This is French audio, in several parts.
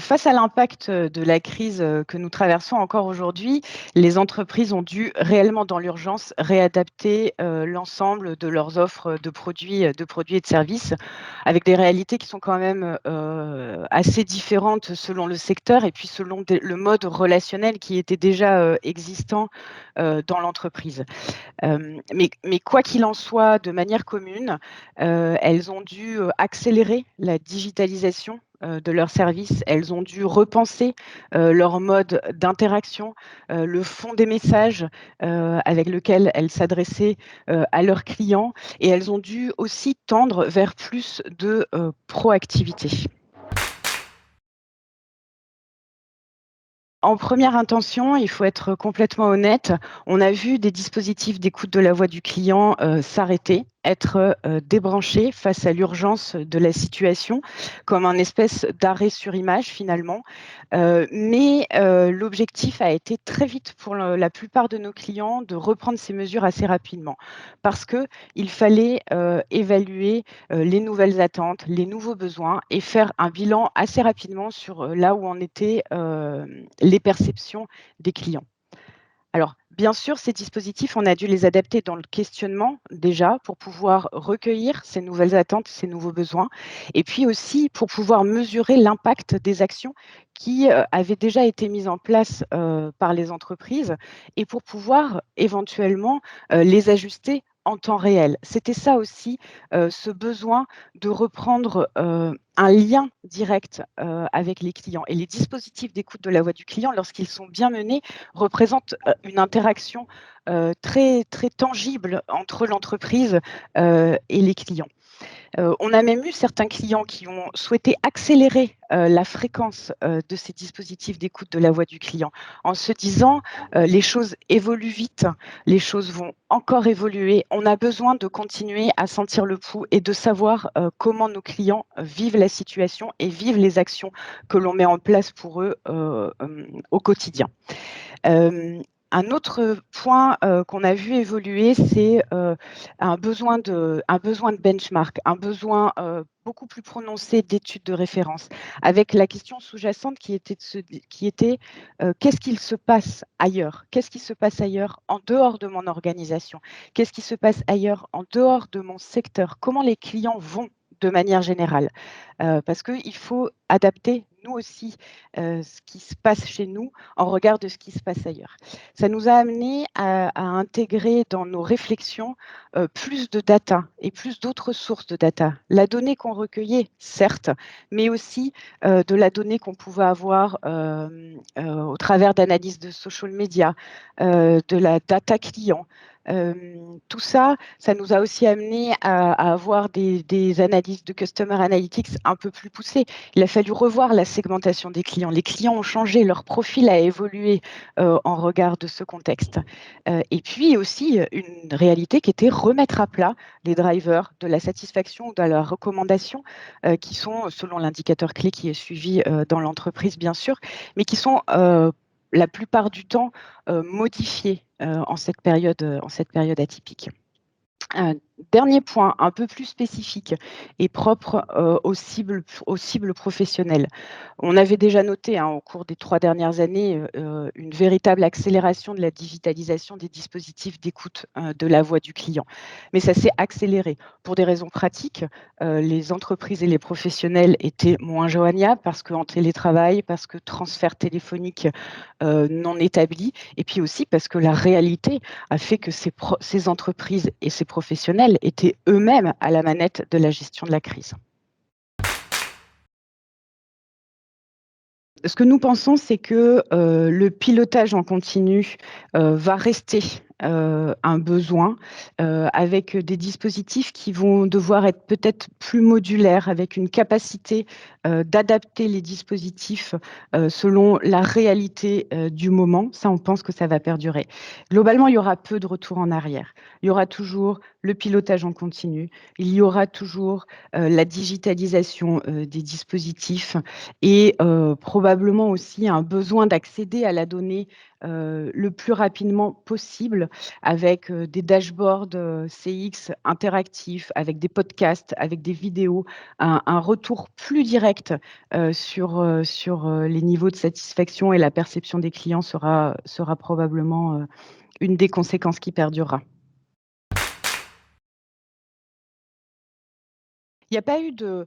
Face à l'impact de la crise que nous traversons encore aujourd'hui, les entreprises ont dû réellement, dans l'urgence, réadapter l'ensemble de leurs offres de produits et de services, avec des réalités qui sont quand même assez différentes selon le secteur et puis selon le mode relationnel qui était déjà existant dans l'entreprise. Mais quoi qu'il en soit, de manière commune, elles ont dû accélérer la digitalisation de leurs services. Elles ont dû repenser leur mode d'interaction, le fond des messages avec lequel elles s'adressaient à leurs clients, et elles ont dû aussi tendre vers plus de proactivité. En première intention, il faut être complètement honnête, on a vu des dispositifs d'écoute de la voix du client s'arrêter, être débranchés face à l'urgence de la situation, comme un espèce d'arrêt sur image finalement. Mais l'objectif a été très vite pour la plupart de nos clients de reprendre ces mesures assez rapidement, parce qu'il fallait évaluer les nouvelles attentes, les nouveaux besoins et faire un bilan assez rapidement sur là où en étaient les perceptions des clients. Alors, bien sûr, ces dispositifs, on a dû les adapter dans le questionnement déjà pour pouvoir recueillir ces nouvelles attentes, ces nouveaux besoins, et puis aussi pour pouvoir mesurer l'impact des actions qui avaient déjà été mises en place par les entreprises et pour pouvoir éventuellement les ajuster en temps réel. C'était ça aussi, ce besoin de reprendre un lien direct avec les clients. Et les dispositifs d'écoute de la voix du client, lorsqu'ils sont bien menés, représente une interaction très, très tangible entre l'entreprise et les clients. On a même eu certains clients qui ont souhaité accélérer la fréquence de ces dispositifs d'écoute de la voix du client en se disant les choses évoluent vite, les choses vont encore évoluer, on a besoin de continuer à sentir le pouls et de savoir comment nos clients vivent la situation et vivent les actions que l'on met en place pour eux au quotidien. Euh, un autre point qu'on a vu évoluer, c'est un besoin de benchmark, un besoin beaucoup plus prononcé d'études de référence, avec la question sous-jacente qui était qu'est-ce qu'il se passe ailleurs? Qu'est-ce qui se passe ailleurs en dehors de mon organisation? Qu'est-ce qui se passe ailleurs en dehors de mon secteur? Comment les clients vont de manière générale? Parce qu'il faut adapter, nous aussi, ce qui se passe chez nous en regard de ce qui se passe ailleurs. Ça nous a amené à intégrer dans nos réflexions plus de data et plus d'autres sources de data. La donnée qu'on recueillait, certes, mais aussi de la donnée qu'on pouvait avoir au travers d'analyses de social media, de la data client. Tout ça, ça nous a aussi amené à avoir des analyses de Customer Analytics un peu plus poussées. Il a fallu revoir la segmentation des clients. Les clients ont changé, leur profil a évolué en regard de ce contexte. Et puis aussi une réalité qui était remettre à plat les drivers de la satisfaction ou de la recommandation qui sont, selon l'indicateur clé qui est suivi dans l'entreprise, bien sûr, mais qui sont la plupart du temps modifiés en cette période atypique. Dernier point, un peu plus spécifique et propre aux cibles professionnelles. On avait déjà noté au cours des 3 dernières années une véritable accélération de la digitalisation des dispositifs d'écoute de la voix du client. Mais ça s'est accéléré pour des raisons pratiques. Les entreprises et les professionnels étaient moins joignables parce qu'en télétravail, parce que transfert téléphonique non établi, et puis aussi parce que la réalité a fait que ces entreprises et ces professionnels étaient eux-mêmes à la manette de la gestion de la crise. Ce que nous pensons, c'est que le pilotage en continu va rester un besoin avec des dispositifs qui vont devoir être peut-être plus modulaires, avec une capacité d'adapter les dispositifs selon la réalité du moment. Ça, on pense que ça va perdurer. Globalement, il y aura peu de retour en arrière. Il y aura toujours le pilotage en continu, il y aura toujours la digitalisation des dispositifs et probablement aussi un besoin d'accéder à la donnée le plus rapidement possible possible avec, des dashboards, CX interactifs, avec des podcasts, avec des vidéos, un retour plus direct, sur les niveaux de satisfaction et la perception des clients sera probablement, une des conséquences qui perdurera. Il n'y a pas eu de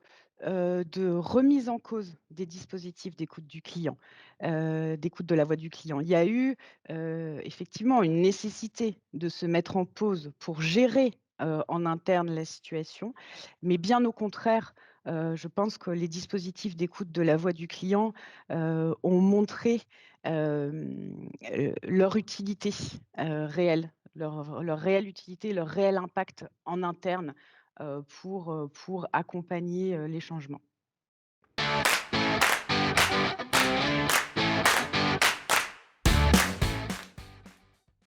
remise en cause des dispositifs d'écoute du client, d'écoute de la voix du client. Il y a eu, effectivement une nécessité de se mettre en pause pour gérer, en interne la situation, mais bien au contraire, je pense que les dispositifs d'écoute de la voix du client, ont montré, leur utilité, réelle, leur réelle utilité, leur réel impact en interne pour accompagner, les changements.